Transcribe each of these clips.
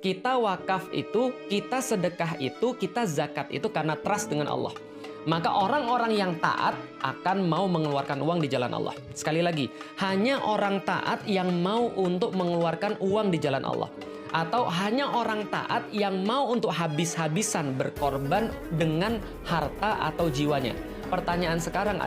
kita wakaf itu, kita sedekah itu, kita zakat itu karena trust dengan Allah. Maka orang-orang yang taat akan mau mengeluarkan uang di jalan Allah. Sekali lagi, hanya orang taat yang mau untuk mengeluarkan uang di jalan Allah. Atau hanya orang taat yang mau untuk habis-habisan berkorban dengan harta atau jiwanya. Pertanyaan sekarang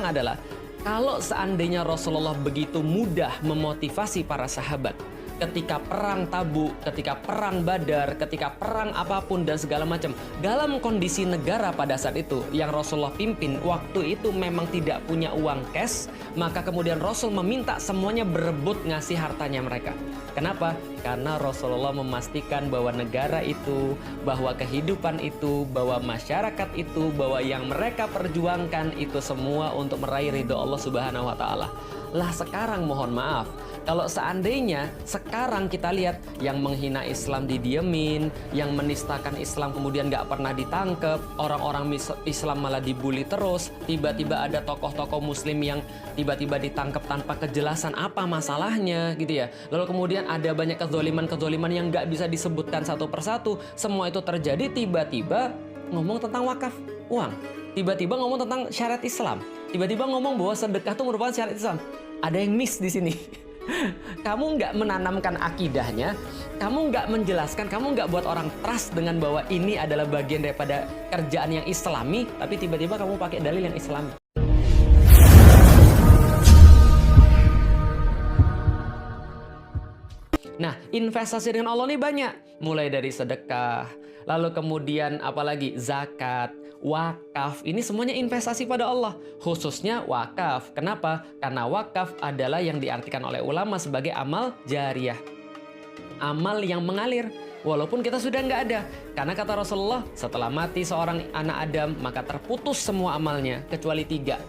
adalah, kalau seandainya Rasulullah begitu mudah memotivasi para sahabat, ketika perang Tabuk, ketika perang Badar, ketika perang apapun dan segala macam, dalam kondisi negara pada saat itu yang Rasulullah pimpin, waktu itu memang tidak punya uang cash, maka kemudian Rasul meminta semuanya berebut ngasih hartanya mereka. Kenapa? Karena Rasulullah memastikan bahwa negara itu, bahwa kehidupan itu, bahwa masyarakat itu, bahwa yang mereka perjuangkan itu semua untuk meraih ridho Allah Subhanahu wa Ta'ala. Lah sekarang mohon maaf, kalau seandainya sekarang kita lihat yang menghina Islam didiemin, yang menistakan Islam kemudian nggak pernah ditangkep, orang-orang Islam malah dibully terus, tiba-tiba ada tokoh-tokoh Muslim yang tiba-tiba ditangkap tanpa kejelasan apa masalahnya gitu ya. Lalu kemudian ada banyak kezoliman-kezoliman yang nggak bisa disebutkan satu persatu. Semua itu terjadi tiba-tiba ngomong tentang wakaf uang. Tiba-tiba ngomong tentang syariat Islam. Tiba-tiba ngomong bahwa sedekah itu merupakan syariat Islam. Ada yang miss di sini. Kamu nggak menanamkan akidahnya, kamu nggak menjelaskan, kamu nggak buat orang trust dengan bahwa ini adalah bagian daripada kerjaan yang Islami, tapi tiba-tiba kamu pakai dalil yang Islami. Nah, investasi dengan Allah ini banyak. Mulai dari sedekah, lalu kemudian apalagi zakat, wakaf. Ini semuanya investasi pada Allah. Khususnya wakaf. Kenapa? Karena wakaf adalah yang diartikan oleh ulama sebagai amal jariyah. Amal yang mengalir. Walaupun kita sudah nggak ada. Karena kata Rasulullah, setelah mati seorang anak Adam, maka terputus semua amalnya. Kecuali 3.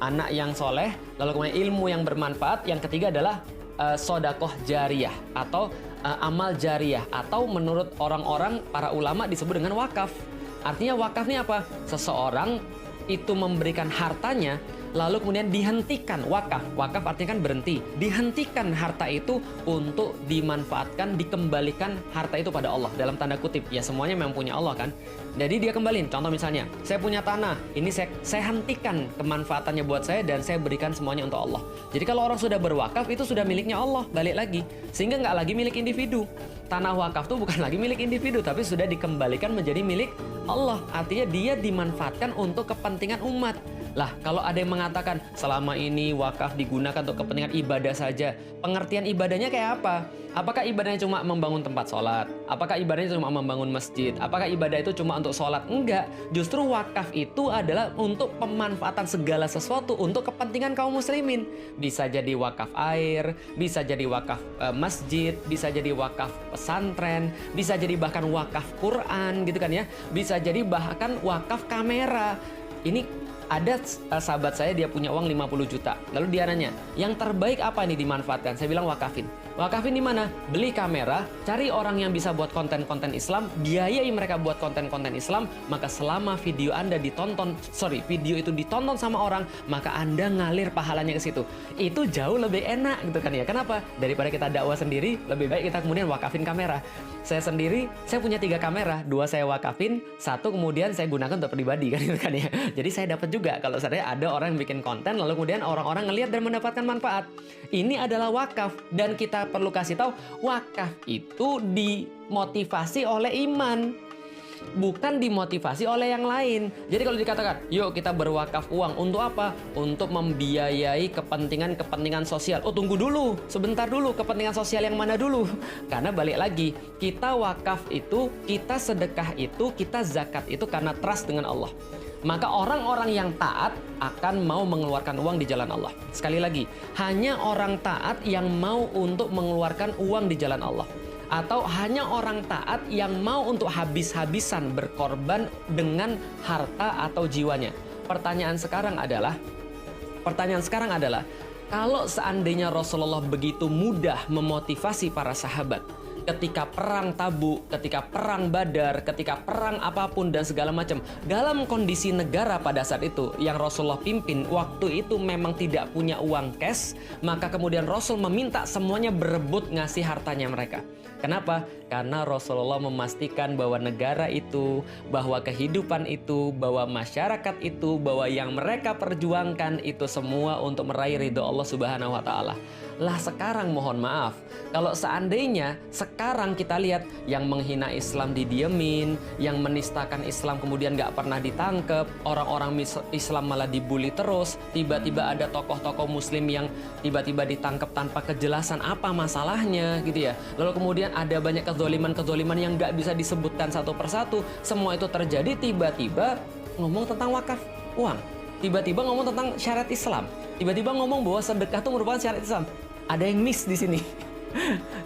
Anak yang soleh, lalu kemudian ilmu yang bermanfaat. Yang ketiga adalah sodakoh jariyah atau amal jariyah, atau menurut orang-orang para ulama disebut dengan wakaf. Artinya wakaf ini apa? Seseorang itu memberikan hartanya lalu kemudian dihentikan. Wakaf artinya kan berhenti, dihentikan harta itu untuk dimanfaatkan, dikembalikan harta itu pada Allah, dalam tanda kutip ya, semuanya memang punya Allah kan. Jadi dia kembaliin. Contoh misalnya, saya punya tanah, ini saya hentikan kemanfaatannya buat saya dan saya berikan semuanya untuk Allah. Jadi kalau orang sudah berwakaf itu sudah miliknya Allah, balik lagi, sehingga nggak lagi milik individu. Tanah wakaf itu bukan lagi milik individu, tapi sudah dikembalikan menjadi milik Allah. Artinya dia dimanfaatkan untuk kepentingan umat. Lah, kalau ada yang mengatakan selama ini wakaf digunakan untuk kepentingan ibadah saja, pengertian ibadahnya kayak apa? Apakah ibadahnya cuma membangun tempat sholat? Apakah ibadahnya cuma membangun masjid? Apakah ibadah itu cuma untuk sholat? Enggak. Justru wakaf itu adalah untuk pemanfaatan segala sesuatu untuk kepentingan kaum muslimin. Bisa jadi wakaf air, bisa jadi wakaf masjid, bisa jadi wakaf pesantren, bisa jadi bahkan wakaf Quran gitu kan ya. Bisa jadi bahkan wakaf kamera. Ini ada sahabat saya, dia punya uang 50 juta. Lalu dia nanya, yang terbaik apa nih dimanfaatkan? Saya bilang wakafin. Wakafin di mana? Beli kamera, cari orang yang bisa buat konten-konten Islam, biayai mereka buat konten-konten Islam, maka selama video itu ditonton sama orang, maka Anda ngalir pahalanya ke situ. Itu jauh lebih enak gitu kan ya. Kenapa? Daripada kita dakwah sendiri, lebih baik kita kemudian wakafin kamera. Saya sendiri, saya punya 3 kamera, 2 saya wakafin, 1 kemudian saya gunakan untuk pribadi kan gitu kan ya. Jadi saya dapat juga kalau seandainya ada orang yang bikin konten lalu kemudian orang-orang ngelihat dan mendapatkan manfaat. Ini adalah wakaf, dan kita perlu kasih tahu, wakaf itu dimotivasi oleh iman, bukan dimotivasi oleh yang lain. Jadi kalau dikatakan, yuk kita berwakaf uang untuk apa? Untuk membiayai kepentingan sosial. Oh tunggu dulu, sebentar dulu, kepentingan sosial yang mana dulu? Karena balik lagi, kita wakaf itu, kita sedekah itu, kita zakat itu karena trust dengan Allah. Maka orang-orang yang taat akan mau mengeluarkan uang di jalan Allah. Sekali lagi, hanya orang taat yang mau untuk mengeluarkan uang di jalan Allah. Atau hanya orang taat yang mau untuk habis-habisan berkorban dengan harta atau jiwanya. Pertanyaan sekarang adalah, kalau seandainya Rasulullah begitu mudah memotivasi para sahabat, ketika perang Tabuk, ketika perang Badar, ketika perang apapun dan segala macam, dalam kondisi negara pada saat itu yang Rasulullah pimpin, waktu itu memang tidak punya uang cash, maka kemudian Rasul meminta semuanya berebut ngasih hartanya mereka. Kenapa? Karena Rasulullah memastikan bahwa negara itu, bahwa kehidupan itu, bahwa masyarakat itu, bahwa yang mereka perjuangkan itu semua untuk meraih ridho Allah Subhanahu wa Ta'ala. Lah sekarang mohon maaf, kalau seandainya sekarang kita lihat yang menghina Islam didiemin, yang menistakan Islam kemudian nggak pernah ditangkep, orang-orang Islam malah dibully terus, tiba-tiba ada tokoh-tokoh Muslim yang tiba-tiba ditangkap tanpa kejelasan apa masalahnya gitu ya. Lalu kemudian ada banyak kezoliman-kezoliman yang nggak bisa disebutkan satu persatu. Semua itu terjadi tiba-tiba ngomong tentang wakaf uang, tiba-tiba ngomong tentang syariat Islam, tiba-tiba ngomong bahwa sedekah itu merupakan syariat Islam. Ada yang miss di sini.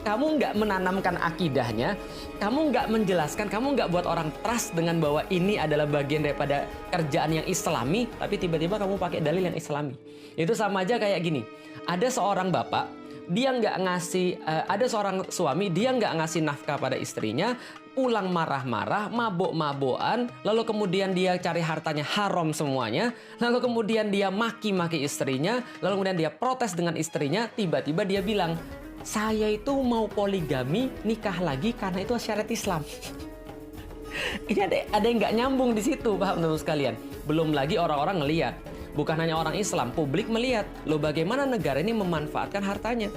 Kamu nggak menanamkan akidahnya, kamu nggak menjelaskan, kamu nggak buat orang trust dengan bahwa ini adalah bagian daripada kerjaan yang Islami, tapi tiba-tiba kamu pakai dalil yang Islami. Itu sama aja kayak gini. Ada seorang bapak, dia nggak ngasih, ada seorang suami, dia nggak ngasih nafkah pada istrinya, pulang marah-marah, mabok-mabokan, lalu kemudian dia cari hartanya haram semuanya, lalu kemudian dia maki-maki istrinya, lalu kemudian dia protes dengan istrinya, tiba-tiba dia bilang, saya itu mau poligami, nikah lagi karena itu syariat Islam. Ini ada yang nggak nyambung di situ, paham teman-teman sekalian? Belum lagi orang-orang ngelihat. Bukan hanya orang Islam, publik melihat, loh bagaimana negara ini memanfaatkan hartanya.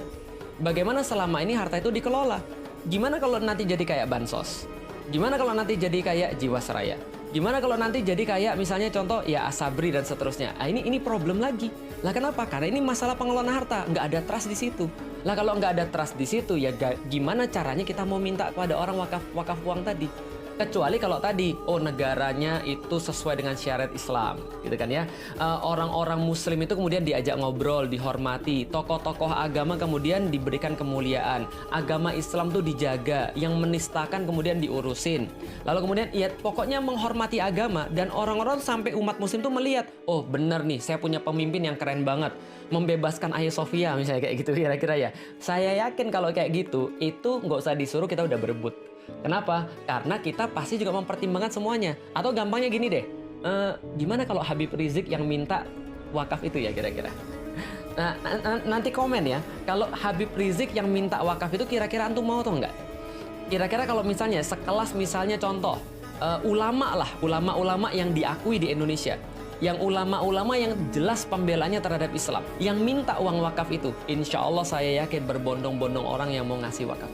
Bagaimana selama ini harta itu dikelola. Gimana kalau nanti jadi kayak Bansos? Gimana kalau nanti jadi kayak Jiwasraya? Gimana kalau nanti jadi kayak misalnya contoh ya Asabri dan seterusnya. Ini problem lagi. Lah kenapa? Karena ini masalah pengelolaan harta, nggak ada trust di situ. Lah kalau nggak ada trust di situ ya gimana caranya kita mau minta kepada orang wakaf uang tadi? Kecuali kalau tadi, oh negaranya itu sesuai dengan syariat Islam, gitu kan ya. Orang-orang Muslim itu kemudian diajak ngobrol, dihormati. Tokoh-tokoh agama kemudian diberikan kemuliaan. Agama Islam tuh dijaga, yang menistakan kemudian diurusin. Lalu kemudian ya pokoknya menghormati agama dan orang-orang sampai umat Muslim tuh melihat, oh bener nih, saya punya pemimpin yang keren banget. Membebaskan Hagia Sophia misalnya kayak gitu kira-kira ya. Saya yakin kalau kayak gitu, itu nggak usah disuruh kita udah berebut. Kenapa? Karena kita pasti juga mempertimbangkan semuanya. Atau gampangnya gini deh, gimana kalau Habib Rizik yang minta wakaf itu ya kira-kira? Nah, nanti komen ya, kalau Habib Rizik yang minta wakaf itu kira-kira antum mau atau enggak? Kira-kira kalau misalnya sekelas misalnya contoh, ulama-ulama yang diakui di Indonesia, yang ulama-ulama yang jelas pembelanya terhadap Islam, yang minta uang wakaf itu, insya Allah saya yakin berbondong-bondong orang yang mau ngasih wakaf.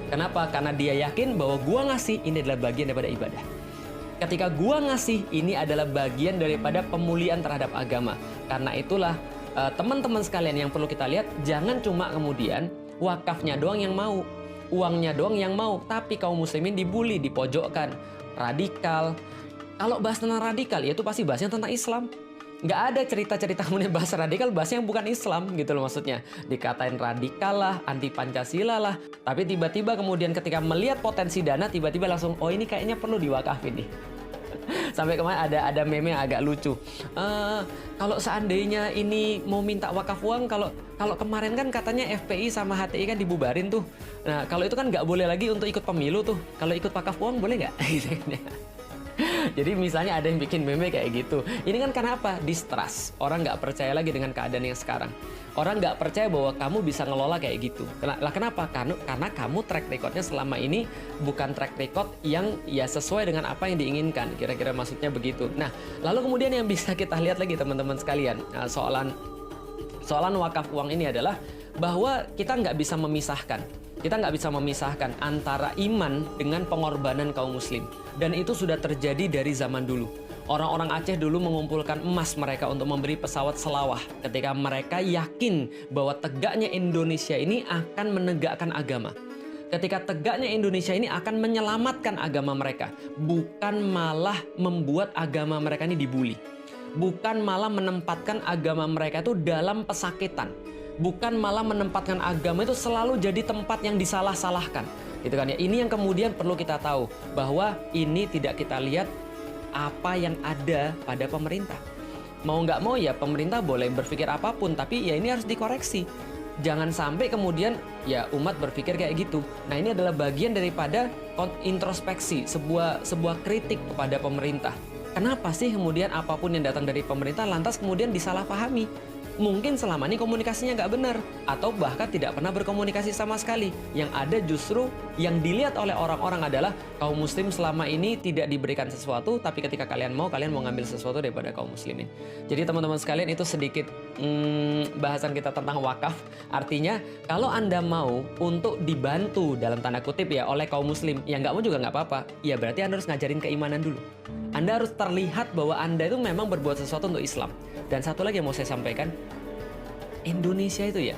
Kenapa? Karena dia yakin bahwa gua ngasih ini adalah bagian daripada ibadah. Ketika gua ngasih ini adalah bagian daripada pemulihan terhadap agama. Karena itulah teman-teman sekalian yang perlu kita lihat, jangan cuma kemudian wakafnya doang yang mau, uangnya doang yang mau, tapi kaum muslimin dibully, dipojokkan, radikal. Kalau bahas tentang radikal, ya itu pasti bahasnya tentang Islam. Nggak ada cerita-cerita kemudian bahas radikal, bahasnya yang bukan Islam gitu loh maksudnya. Dikatain radikal lah, anti Pancasila lah. Tapi tiba-tiba kemudian ketika melihat potensi dana, tiba-tiba langsung, oh ini kayaknya perlu diwakafin nih. Sampai kemarin ada meme yang agak lucu. Kalau seandainya ini mau minta wakaf uang, kalau kemarin kan katanya FPI sama HTI kan dibubarin tuh. Nah kalau itu kan nggak boleh lagi untuk ikut pemilu tuh. Kalau ikut wakaf uang boleh nggak? Jadi misalnya ada yang bikin meme kayak gitu. Ini kan karena apa? Distrust. Orang nggak percaya lagi dengan keadaan yang sekarang. Orang nggak percaya bahwa kamu bisa ngelola kayak gitu. Lah kenapa? Karena kamu track recordnya selama ini bukan track record yang ya sesuai dengan apa yang diinginkan. Kira-kira maksudnya begitu. Nah, lalu kemudian yang bisa kita lihat lagi teman-teman sekalian, soalan wakaf uang ini adalah bahwa kita nggak bisa memisahkan. Kita nggak bisa memisahkan antara iman dengan pengorbanan kaum muslim. Dan itu sudah terjadi dari zaman dulu. Orang-orang Aceh dulu mengumpulkan emas mereka untuk memberi pesawat selawah ketika mereka yakin bahwa tegaknya Indonesia ini akan menegakkan agama. Ketika tegaknya Indonesia ini akan menyelamatkan agama mereka, bukan malah membuat agama mereka ini dibully. Bukan malah menempatkan agama mereka itu dalam pesakitan. Bukan malah menempatkan agama itu selalu jadi tempat yang disalah-salahkan. Gitu kan ya. Ini yang kemudian perlu kita tahu bahwa ini tidak kita lihat apa yang ada pada pemerintah. Mau nggak mau ya pemerintah boleh berpikir apapun, tapi ya ini harus dikoreksi. jangan sampai kemudian ya umat berpikir kayak gitu. Nah, ini adalah bagian daripada introspeksi, sebuah kritik kepada pemerintah. Kenapa sih kemudian apapun yang datang dari pemerintah lantas kemudian disalahpahami? Mungkin selama ini komunikasinya nggak benar, atau bahkan tidak pernah berkomunikasi sama sekali. Yang ada justru yang dilihat oleh orang-orang adalah kaum muslim selama ini tidak diberikan sesuatu, tapi ketika kalian mau ngambil sesuatu daripada kaum muslimin. Jadi teman-teman sekalian, itu sedikit bahasan kita tentang wakaf. Artinya kalau Anda mau untuk dibantu dalam tanda kutip ya oleh kaum muslim, yang nggak mau juga nggak apa-apa. Ya berarti Anda harus ngajarin keimanan dulu. Anda harus terlihat bahwa Anda itu memang berbuat sesuatu untuk Islam. Dan satu lagi yang mau saya sampaikan, Indonesia itu ya,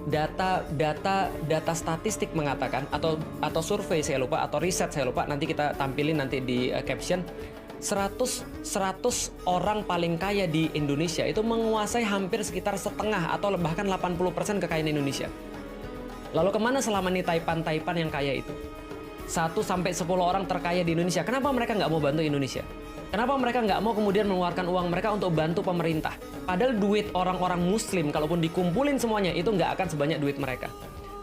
data statistik mengatakan, atau survei saya lupa, atau riset saya lupa, nanti kita tampilin nanti di caption, 100 orang paling kaya di Indonesia itu menguasai hampir sekitar setengah atau bahkan 80% kekayaan Indonesia. Lalu kemana selama ini taipan-taipan yang kaya itu? 1-10 orang terkaya di Indonesia. Kenapa mereka nggak mau bantu Indonesia? Kenapa mereka nggak mau kemudian mengeluarkan uang mereka untuk bantu pemerintah? Padahal duit orang-orang muslim, kalaupun dikumpulin semuanya, itu nggak akan sebanyak duit mereka.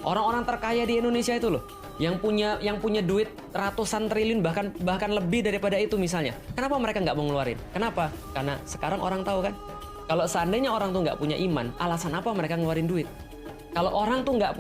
Orang-orang terkaya di Indonesia itu loh, yang punya duit ratusan triliun, bahkan lebih daripada itu misalnya. Kenapa mereka nggak mau ngeluarin? Kenapa? Karena sekarang orang tahu kan, kalau seandainya orang tuh nggak punya iman, alasan apa mereka ngeluarin duit? Kalau orang tuh nggak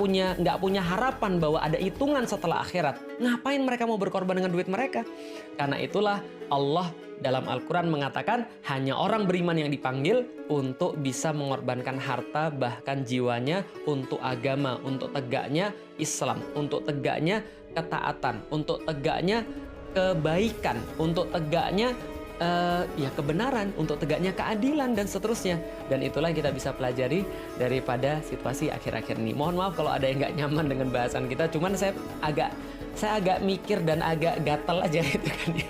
punya harapan bahwa ada hitungan setelah akhirat, ngapain mereka mau berkorban dengan duit mereka? Karena itulah Allah dalam Al-Quran mengatakan hanya orang beriman yang dipanggil untuk bisa mengorbankan harta bahkan jiwanya untuk agama, untuk tegaknya Islam, untuk tegaknya ketaatan, untuk tegaknya kebaikan, untuk tegaknya kebenaran, untuk tegaknya keadilan dan seterusnya. Dan itulah yang kita bisa pelajari daripada situasi akhir-akhir ini. Mohon maaf kalau ada yang nggak nyaman dengan bahasan kita, cuman saya agak mikir dan agak gatel aja gitu kan ya.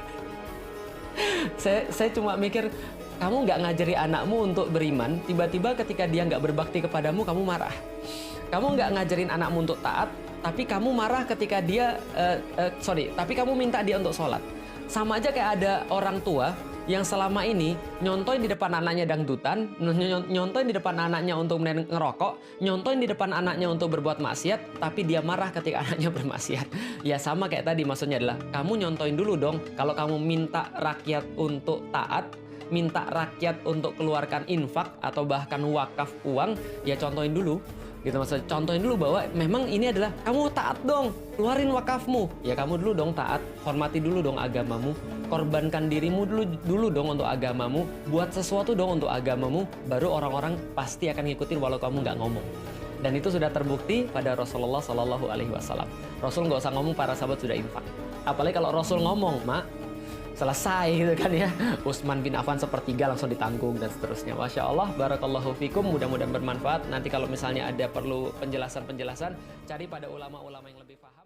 Saya cuma mikir, kamu nggak ngajari anakmu untuk beriman, tiba-tiba ketika dia nggak berbakti kepadamu, kamu marah. Kamu nggak ngajarin anakmu untuk taat, tapi kamu marah ketika dia, tapi kamu minta dia untuk sholat. Sama aja kayak ada orang tua yang selama ini nyontoin di depan anaknya dangdutan, nyontoin di depan anaknya untuk ngerokok, nyontoin di depan anaknya untuk berbuat maksiat, tapi dia marah ketika anaknya bermaksiat. Ya sama kayak tadi, maksudnya adalah kamu nyontoin dulu dong. Kalau kamu minta rakyat untuk taat, minta rakyat untuk keluarkan infak atau bahkan wakaf uang, ya contohin dulu. Gitu, maksudnya contohin dulu bahwa memang ini adalah kamu taat dong, keluarin wakafmu. Ya kamu dulu dong taat, hormati dulu dong agamamu, korbankan dirimu dulu dong untuk agamamu, buat sesuatu dong untuk agamamu, baru orang-orang pasti akan ngikutin walau kamu nggak ngomong. Dan itu sudah terbukti pada Rasulullah Shallallahu Alaihi Wasallam. Rasul nggak usah ngomong, para sahabat sudah infak. Apalagi kalau Rasul ngomong, mak, selesai gitu kan ya. Utsman bin Affan sepertiga langsung ditanggung dan seterusnya. Masya Allah, barakallahu fikum, mudah-mudahan bermanfaat. Nanti kalau misalnya ada perlu penjelasan-penjelasan, cari pada ulama-ulama yang lebih paham.